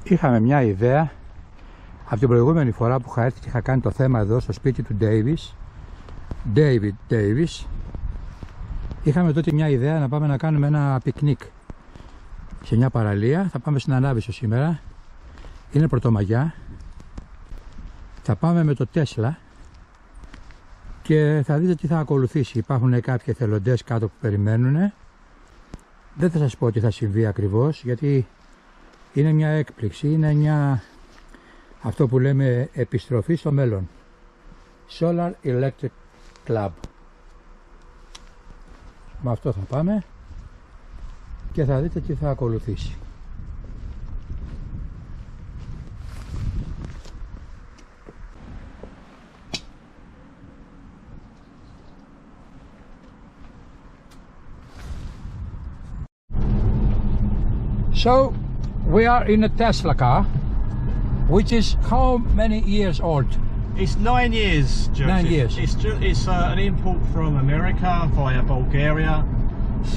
Είχαμε μια ιδέα από την προηγούμενη φορά που είχα έρθει και είχα κάνει το θέμα εδώ στο σπίτι του David Davis. Είχαμε τότε μια ιδέα να πάμε να κάνουμε ένα πικνίκ σε μια παραλία. Θα πάμε στην Αναβύσσου σήμερα. Είναι Πρωτομαγιά. Θα πάμε με το Τέσλα και θα δείτε τι θα ακολουθήσει. Υπάρχουν κάποιοι εθελοντές κάτω που περιμένουν. Δεν θα σας πω τι θα συμβεί ακριβώς, γιατί είναι μια έκπληξη, είναι μια, αυτό που λέμε, επιστροφή στο μέλλον. Solar Electric Club. Με αυτό θα πάμε και θα δείτε τι θα ακολουθήσει. So we are in a Tesla car, which is how many years old? It's 9 years, Joseph. 9 years. It's an import from America via Bulgaria.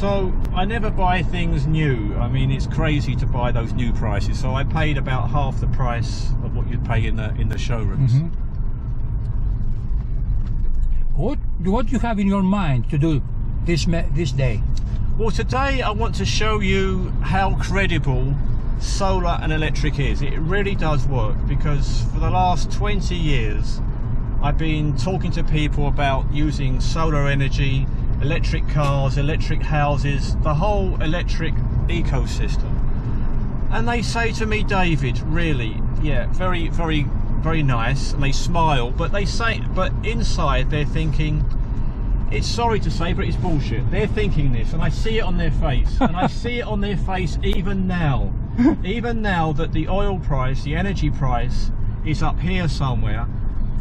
So I never buy things new. I mean, it's crazy to buy those new prices. So I paid about half the price of what you'd pay in the showrooms. Mm-hmm. What do you have in your mind to do this day? Well, today I want to show you how credible solar and electric is. It really does work, because for the last 20 years I've been talking to people about using solar energy, electric cars, electric houses, the whole electric ecosystem. And they say to me, David, really, yeah, very, very, very nice, and they smile, but they say, but inside they're thinking, it's sorry to say, but it's bullshit. They're thinking this, and I see it on their face, and I see it on their face even now. Even now that the oil price, the energy price, is up here somewhere,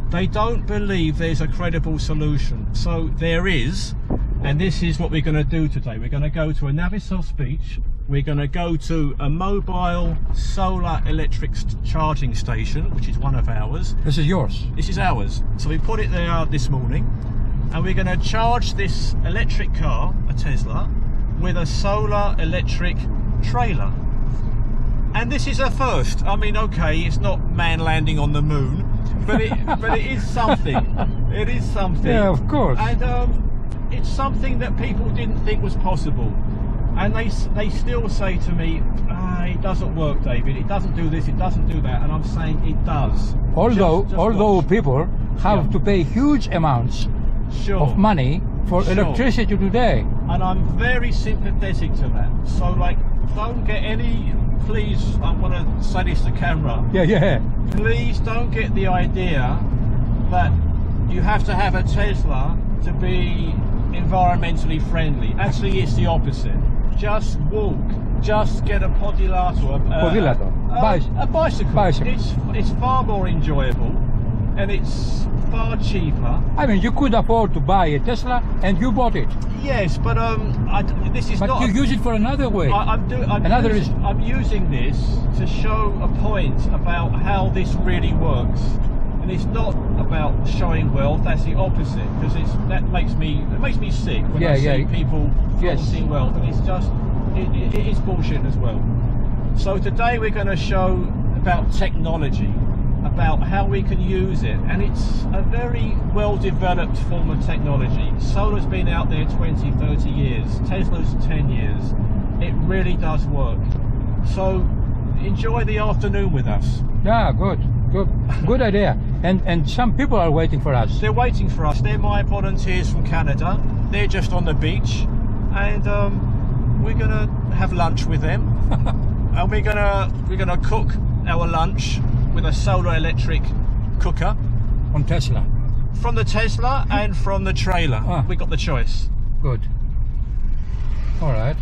they don't believe there's a credible solution. So there is, and this is what we're going to do today. We're going to go to a Anavyssos beach. We're going to go to a mobile solar electric charging station, which is one of ours. This is yours? This is ours. So we put it there this morning, and we're going to charge this electric car, a Tesla, with a solar electric trailer. And this is a first. I mean, okay, it's not man landing on the moon, but it is something. It is something. Yeah, of course. And it's something that people didn't think was possible. And they still say to me, it doesn't work, David. It doesn't do this. It doesn't do that. And I'm saying it does. Although people have to pay huge amounts of money for electricity today. And I'm very sympathetic to that. So, like, don't get any, please, I want to say this to camera. Yeah. Please don't get the idea that you have to have a Tesla to be environmentally friendly. Actually, it's the opposite. Just walk. Just get a podilato. A bicycle. It's far more enjoyable, and it's far cheaper. I mean, you could afford to buy a Tesla, and you bought it. Yes, but this is not. But you use it for another way. I'm using this to show a point about how this really works, and it's not about showing wealth. That's the opposite, because that makes me sick when I see people flaunting wealth, and it's just it is bullshit as well. So today we're going to show about technology, about how we can use it, and it's a very well developed form of technology. Solar's been out there 20, 30 years, Tesla's 10 years. It really does work. So enjoy the afternoon with us. Yeah, good idea. And some people are waiting for us. They're waiting for us. They're my volunteers from Canada. They're just on the beach, and we're gonna have lunch with them. And we're gonna cook our lunch with a solar electric cooker. On Tesla? From the Tesla and from the trailer. We got the choice. Good. All right.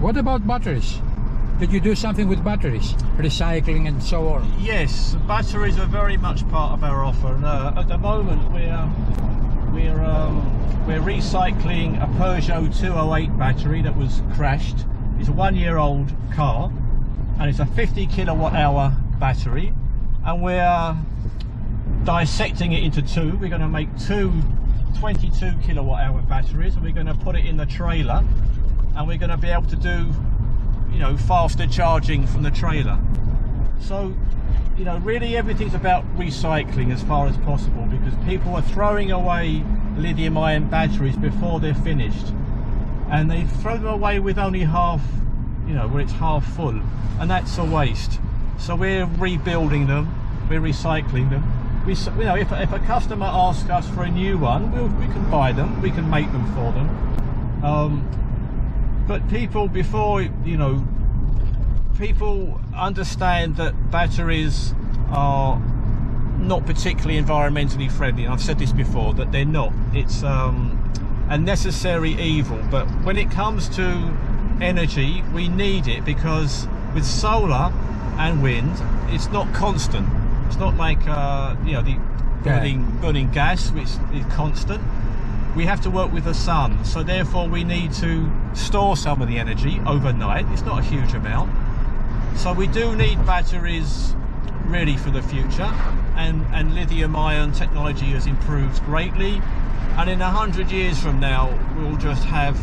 What about batteries? Did you do something with batteries? Recycling and so on? Yes, batteries are very much part of our offer. And, at the moment we're recycling a Peugeot 208 battery that was crashed. It's a 1-year-old car, and it's a 50 kilowatt hour battery, and we're dissecting it into two. We're going to make two 22 kilowatt hour batteries, and we're going to put it in the trailer, and we're going to be able to do, you know, faster charging from the trailer. So, you know, really everything's about recycling as far as possible, because people are throwing away lithium ion batteries before they're finished, and they throw them away with only half, you know, where it's half full, and that's a waste. So we're rebuilding them, we're recycling them. We, you know, if a customer asks us for a new one, we can buy them, we can make them for them. But people, before, you know, people understand that batteries are not particularly environmentally friendly. I've said this before, that they're not. It's a necessary evil. But when it comes to energy, we need it, because with solar and wind, it's not constant. It's not like you know, the burning gas, which is constant. We have to work with the sun, so therefore we need to store some of the energy overnight. It's not a huge amount, so we do need batteries really for the future. And lithium ion technology has improved greatly, and in 100 years from now we'll have,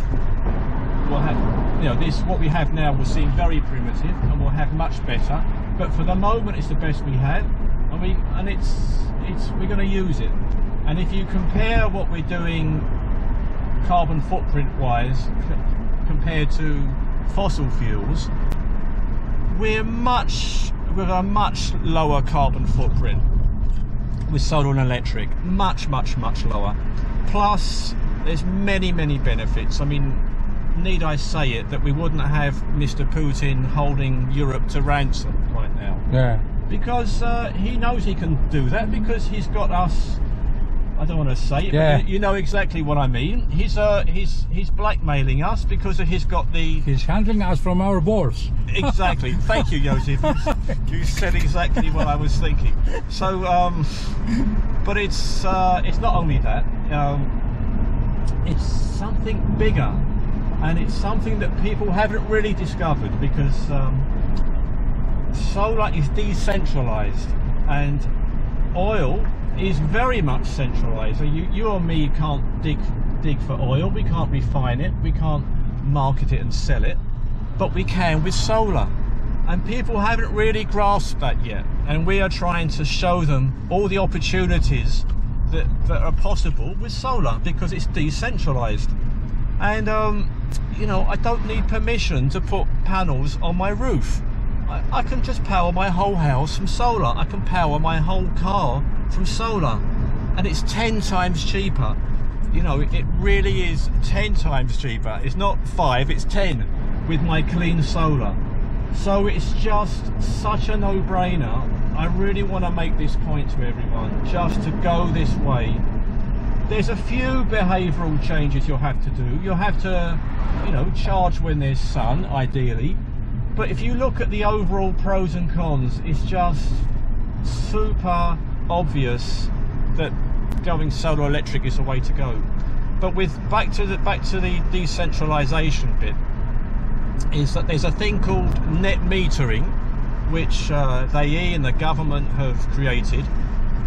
you know, this, what we have now will seem very primitive, and we'll have much better. But for the moment, it's the best we have, and we're going to use it. And if you compare what we're doing carbon footprint wise compared to fossil fuels, we're with a much lower carbon footprint with solar and electric, much lower. Plus, there's many benefits. I mean, need I say it, that we wouldn't have Mr. Putin holding Europe to ransom right now. Yeah. Because he knows he can do that, because he's got us. I don't want to say it, yeah, but you know exactly what I mean. He's blackmailing us because he's got the. He's handling us from our balls. Exactly. Thank you, Joseph. You said exactly what I was thinking. So, but it's not only that. It's something bigger, and it's something that people haven't really discovered, because solar is decentralized, and oil is very much centralized. You or me can't dig for oil, we can't refine it, we can't market it and sell it, but we can with solar, and people haven't really grasped that yet, and we are trying to show them all the opportunities that are possible with solar, because it's decentralized. And you know, I don't need permission to put panels on my roof. I can just power my whole house from solar. I can power my whole car from solar, and it's 10 times cheaper. You know, it really is 10 times cheaper. It's not 5, it's 10 with my clean solar. So it's just such a no-brainer. I really want to make this point to everyone, just to go this way. There's a few behavioural changes you'll have to do. You'll have to, you know, charge when there's sun, ideally. But if you look at the overall pros and cons, it's just super obvious that going solar electric is the way to go. But with back to the decentralization bit, is that there's a thing called net metering, which they and the government have created,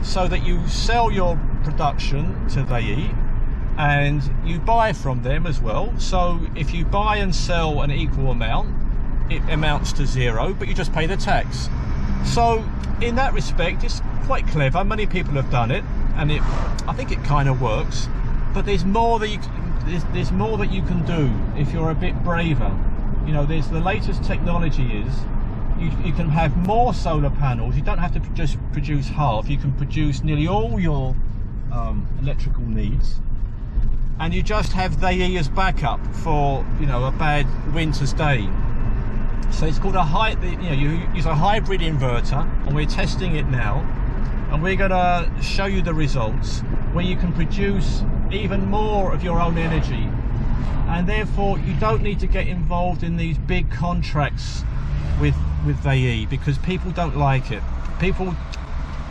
so that you sell your production to they and you buy from them as well. So if you buy and sell an equal amount, it amounts to zero, but you just pay the tax. So in that respect, it's quite clever. Many people have done it, and I think it kind of works. But there's more that you can do if you're a bit braver. You know, there's the latest technology is you can have more solar panels. You don't have to just produce half. You can produce nearly all your electrical needs, and you just have they as backup for, you know, a bad winter's day. So it's called you use a hybrid inverter, and we're testing it now, and we're going to show you the results where you can produce even more of your own energy, and therefore you don't need to get involved in these big contracts with they, because people don't like it. People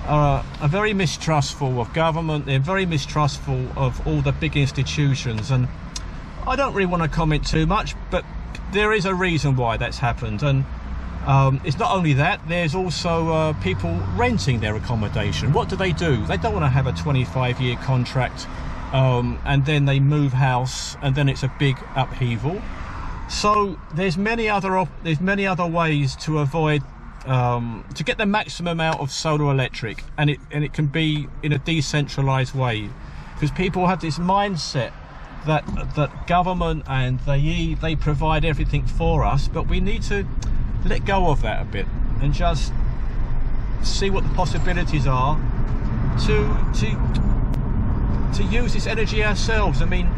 are very mistrustful of government. They're very mistrustful of all the big institutions, and I don't really want to comment too much, but there is a reason why that's happened. And It's not only that, there's also people renting their accommodation. What do? They don't want to have a 25-year contract and then they move house and then it's a big upheaval. So there's many other ways to avoid to get the maximum out of solar electric, and it can be in a decentralized way, because people have this mindset that government and they provide everything for us, but we need to let go of that a bit and just see what the possibilities are to use this energy ourselves. I mean,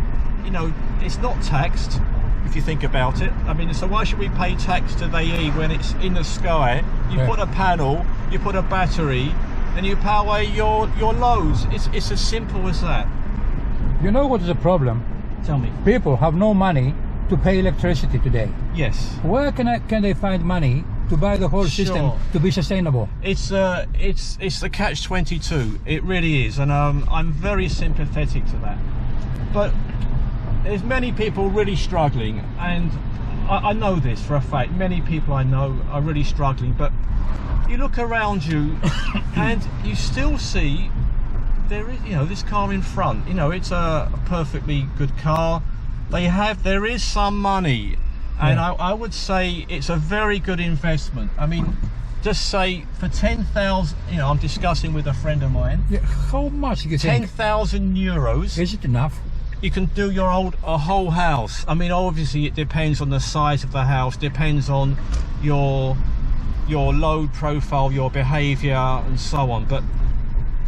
you know, it's not taxed if you think about it. I mean, so why should we pay tax to the when it's in the sky? You put a panel, you put a battery, and you power your loads. It's as simple as that. You know what is the problem? Tell me. People have no money to pay electricity today. Yes. Where can they find money to buy the whole system to be sustainable? It's the catch-22. It really is, and I'm very sympathetic to that. But there's many people really struggling, and I know this for a fact. Many people I know are really struggling, but you look around you and you still see there is, you know, this car in front. You know, it's a perfectly good car. There is some money, and I would say it's a very good investment. I mean, just say for 10,000, you know, I'm discussing with a friend of mine. Yeah, how much do you think? 10,000 euros. Is it enough? You can do a whole house. I mean, obviously it depends on the size of the house, depends on your load profile, your behavior and so on. But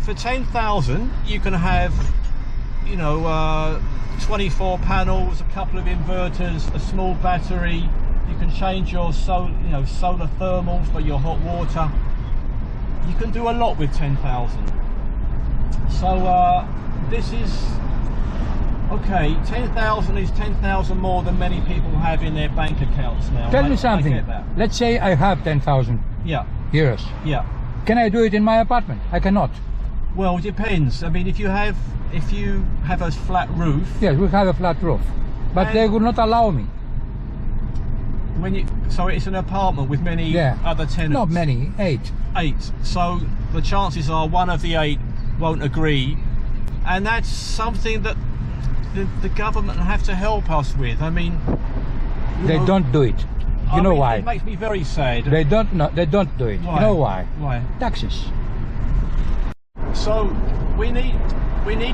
for 10,000 you can have, you know, 24 panels, a couple of inverters, a small battery. You can change your solar thermals for your hot water. You can do a lot with 10,000. So this is okay. 10,000 is 10,000 more than many people have in their bank accounts now. Tell me something. Let's say I have 10,000 euros. Yeah. Can I do it in my apartment? I cannot. Well, it depends. I mean, if you have a flat roof. Yes, we have a flat roof, but they will not allow me. So it's an apartment with many other tenants. Not many, 8. 8. So the chances are one of the 8 won't agree, and that's something that the government have to help us with. I mean, they don't do it. You know why? It makes me very sad. They don't do it. Why? You know why? Why? Taxes. So we need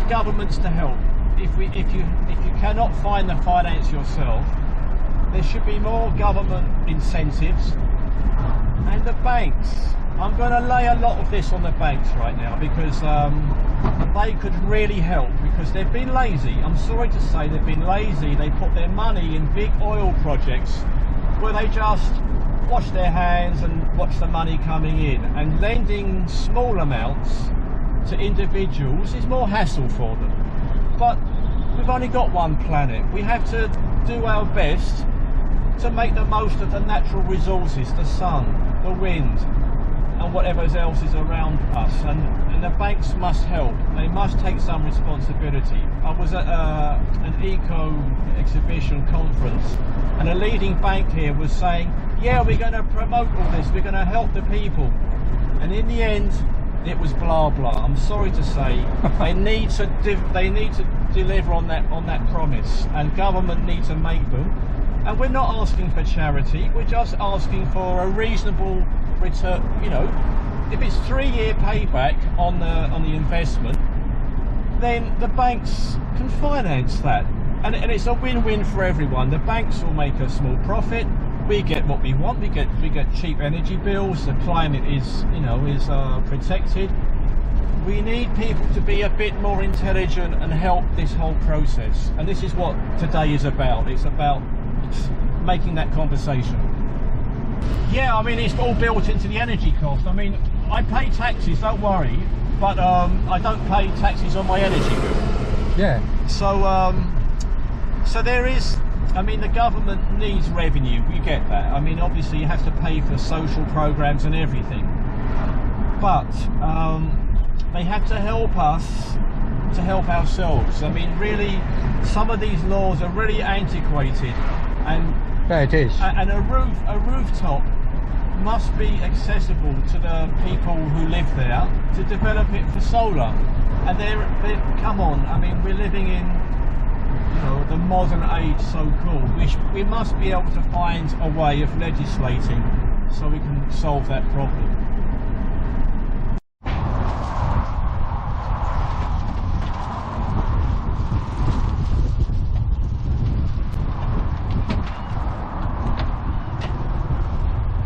governments to help. If you cannot find the finance yourself, there should be more government incentives, and the banks. I'm going to lay a lot of this on the banks right now, because they could really help, because they've been lazy. I'm sorry to say they've been lazy. They put their money in big oil projects where they just wash their hands and watch the money coming in, and lending small amounts to individuals is more hassle for them. But we've only got one planet. We have to do our best to make the most of the natural resources, the sun, the wind, and whatever else is around us, and the banks must help. They must take some responsibility. I was at an eco exhibition conference, and a leading bank here was saying, yeah, we're going to promote all this, we're going to help the people, and in the end it was blah blah. I'm sorry to say. They need to deliver on that promise, and government need to make them. And we're not asking for charity, we're just asking for a reasonable return. You know, if it's 3-year payback on the investment, then the banks can finance that, and it's a win-win for everyone. The banks will make a small profit, we get what we want, we get cheap energy bills, the climate is protected. We need people to be a bit more intelligent and help this whole process, and this is what today is about. It's about making that conversation. Yeah, I mean, it's all built into the energy cost. I mean, I pay taxes, don't worry, but I don't pay taxes on my energy bill. Yeah. So there is, I mean, the government needs revenue, we get that. I mean, obviously you have to pay for social programs and everything, but they have to help us to help ourselves. I mean, really, some of these laws are really antiquated, and yeah, it is. And a rooftop must be accessible to the people who live there to develop it for solar. And they're come on, I mean, we're living in, you know, the modern age, so-called. We must be able to find a way of legislating so we can solve that problem.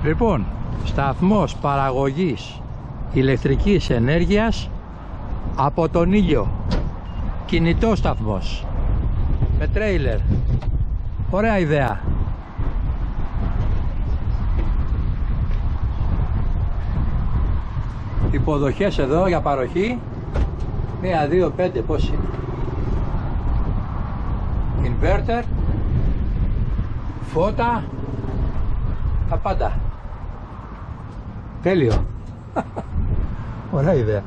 Λοιπόν, σταθμός παραγωγής ηλεκτρικής ενέργειας από τον ήλιο. Κινητό σταθμός. Με τρέιλερ. Ωραία ιδέα. Υποδοχές εδώ για παροχή. 1, 2, 5, πώς είναι. Inverter. Φώτα. Τα πάντα. Τέλειο. Ωραία ιδέα.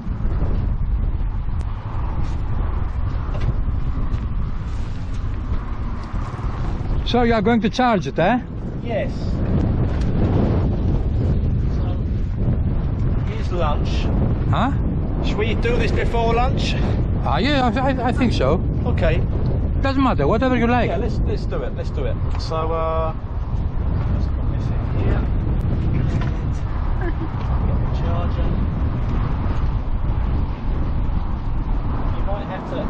So you are going to charge it, eh? Yes. So, here's lunch. Huh? Should we do this before lunch? Yeah, I think so. Okay. Doesn't matter, whatever you like. Yeah, let's do it. Let's do it. So, let's put this in here. Get the charger. You might have to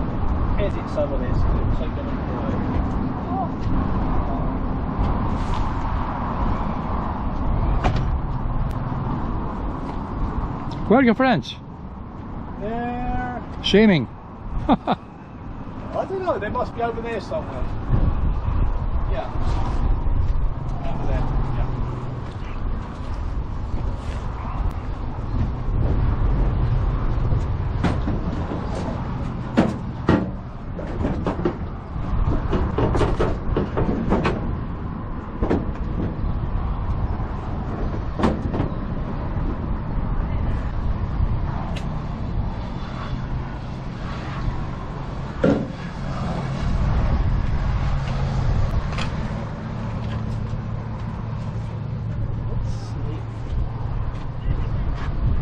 edit some of this. It'll take a little while. Where are your friends? There. Swimming. I don't know, they must be over there somewhere. Yeah. Over there, yeah.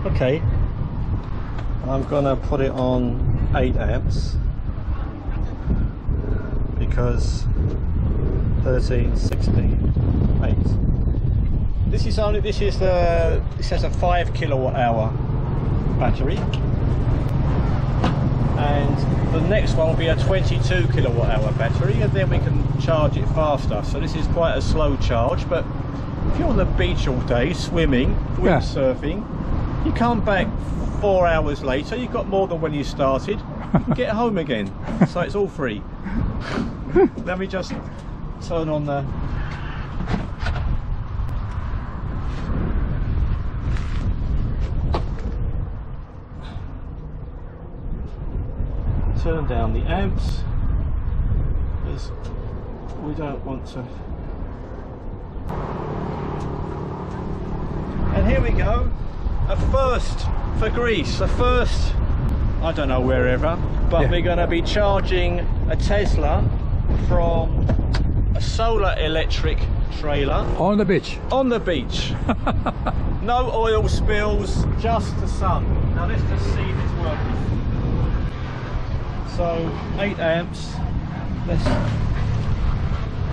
Okay, I'm gonna put it on 8 amps because 13, 16, 8. This has a 5 kilowatt hour battery, and the next one will be a 22 kilowatt hour battery, and then we can charge it faster. So this is quite a slow charge, but if you're on the beach all day swimming, windsurfing, you come back 4 hours later, you've got more than when you started. You can get home again, so it's all free. Let me just turn on the... Turn down the amps, because we don't want to... And here we go. A first for Greece, a first, I don't know wherever, but we're going to be charging a Tesla from a solar electric trailer. On the beach. On the beach. No oil spills, just the sun. Now let's just see this working. So 8 amps. Let's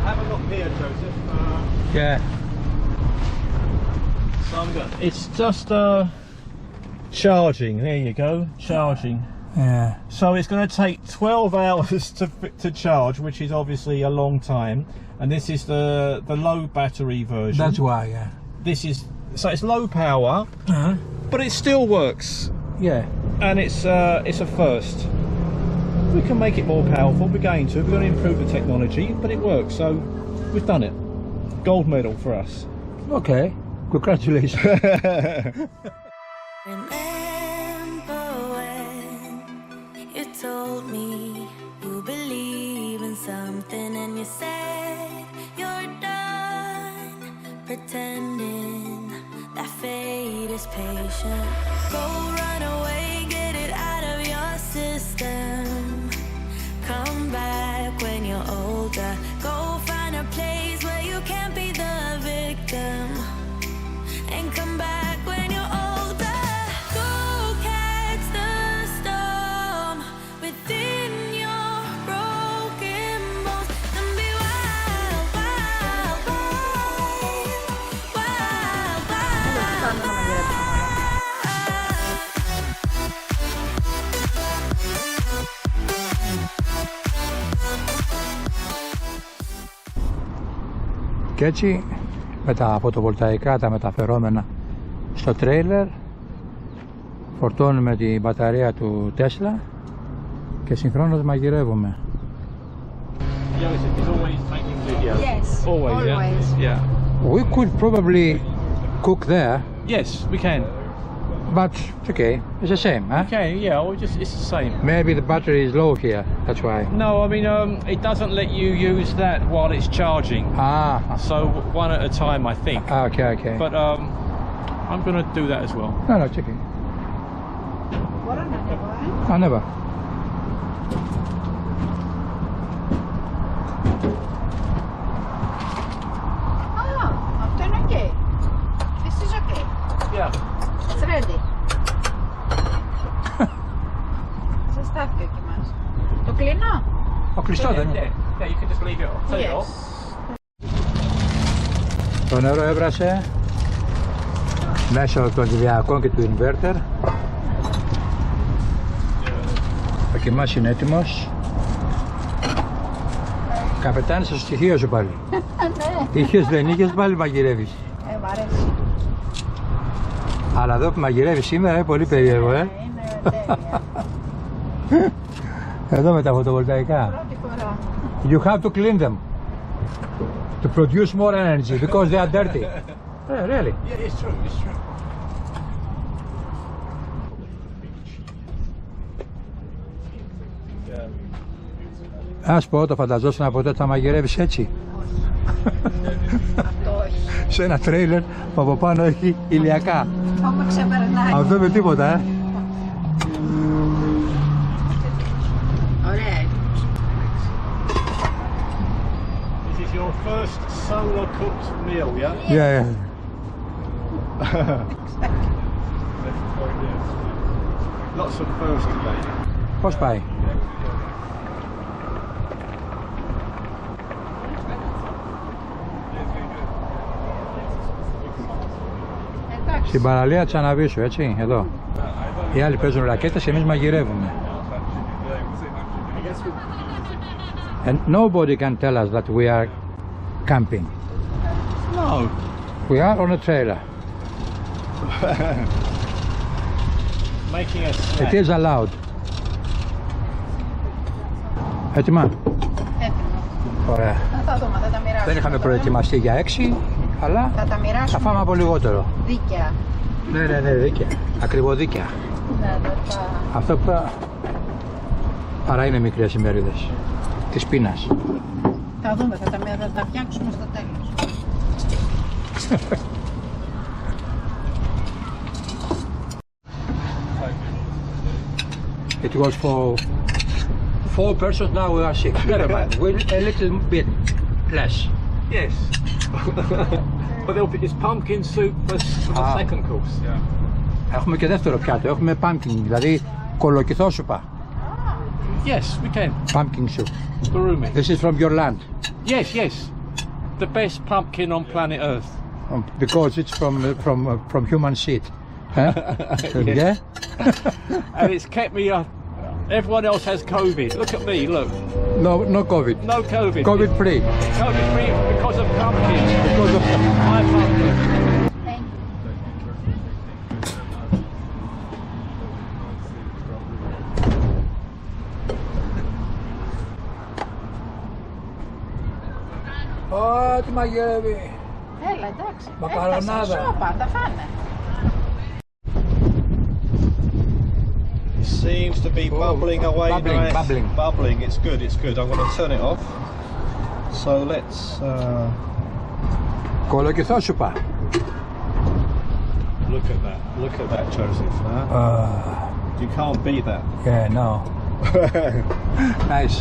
have a look here, Joseph. Yeah. It's just charging. There you go, charging. Yeah. So it's going to take 12 hours to charge, which is obviously a long time. And this is the low battery version. That's why, yeah. This is it's low power, but it still works. Yeah. And it's a first. We can make it more powerful. We're going to improve the technology, but it works. So we've done it. Gold medal for us. Okay. Congratulations. Remember when you told me you believe in something and you said you're done pretending that fate is patient. Go run away, get it out of your system. Come back when you're older. Go find a place where you can't be the victim. And Και έτσι με τα φωτοβολταϊκά τα μεταφερόμενα στο τρέιλερ φορτώνουμε την μπαταρία του Τέσλα και συγχρόνως μαγειρεύουμε. Yes, always. Yeah. We could probably cook there, Yes, we can. but it's okay. It's the same, huh? Okay, yeah, or just it's the same. Maybe the battery is low here, that's why. No, I mean it doesn't let you use that while it's charging. Ah, So one at a time, I think. okay. But I'm gonna do that as well. No, it's okay. Never. Αυτό είναι okay. This is okay. Yeah. It's ready. Ζεστάθηκε εκεί μας. Το κλείνω? Κλειστό δεν είναι. Yeah, you can just leave it off. Take it off. Το νερό έβρασε μέσω των ηλιακών και του inverter. Ο κοιμάς είναι έτοιμος. Καπετάνισσα στο στοιχείο σου πάλι. Είχες δεν είχες πάλι μαγειρεύεις. Μ' αρέσει. Αλλά εδώ που μαγειρεύεις σήμερα είναι πολύ περίεργο, Είναι τέλεια. Εδώ με τα φωτοβολταϊκά. Πρώτη φορά. You have to clean them to produce more energy because they are dirty. Really? Yeah, it's true. It's true. Ας πω, το φανταζόσουν ποτέ ότι θα μαγειρεύεις έτσι? Αυτό όχι. Σε ένα τρέιλερ που από πάνω έχει ηλιακά. Αυτό με ξεπερνάει. Αυτό με τίποτα, Ωραία. This is your first solar cooked meal, yeah? Yeah. Lots of first today. Πώς πάει? Εντάξει. Στην παραλία της Αναβύσσου, έτσι, εδώ. Οι άλλοι παίζουν ρακέτες, εμείς μαγειρεύουμε. And nobody can tell us that we are camping. No. We are on a trailer. Making a snack. It is allowed. Έτοιμα? Έτοιμο. Ωραία. Θα δούμε, θα τα μοιράσουμε. Δεν είχαμε προετοιμαστεί για 6, αλλά Θα τα θα μοιράσουμε φάμε από λιγότερο. δίκαια. Ναι, δίκαια. Ακριβοδίκαια. Ναι, δεν θα... Αυτό που παρά είναι μικρές ημερίδες της πείνας. Θα δούμε, θα τα φτιάξουμε στο τέλος. It was for 4 persons, now we are 6. Never mind, we'll a little bit less. Yes. But it's pumpkin soup for the second course. Yeah. Έχουμε και δεύτερο πιάτο, έχουμε pumpkin, δηλαδή κολοκυθόσουπα. Yes, we can. Pumpkin soup. Barumi. This is from your land. Yes. The best pumpkin on planet Earth. Because it's from human seed. Huh? Yeah? And it's kept me everyone else has COVID. Look at me, look. No COVID. No COVID. COVID free. COVID free because of pumpkins. Because of My pumpkin. Ω, τι μαγειρεύει. Έλα, εντάξει. Μακαρονάδα. Έφτασε, σώπα, τα φάνε. Seems to be bubbling away. Bubbling. It's good. I'm going to turn it off. So let's. Κολοκυθόσουπα. Look at that, Joseph. Huh? You can't beat that. Yeah, no. Nice.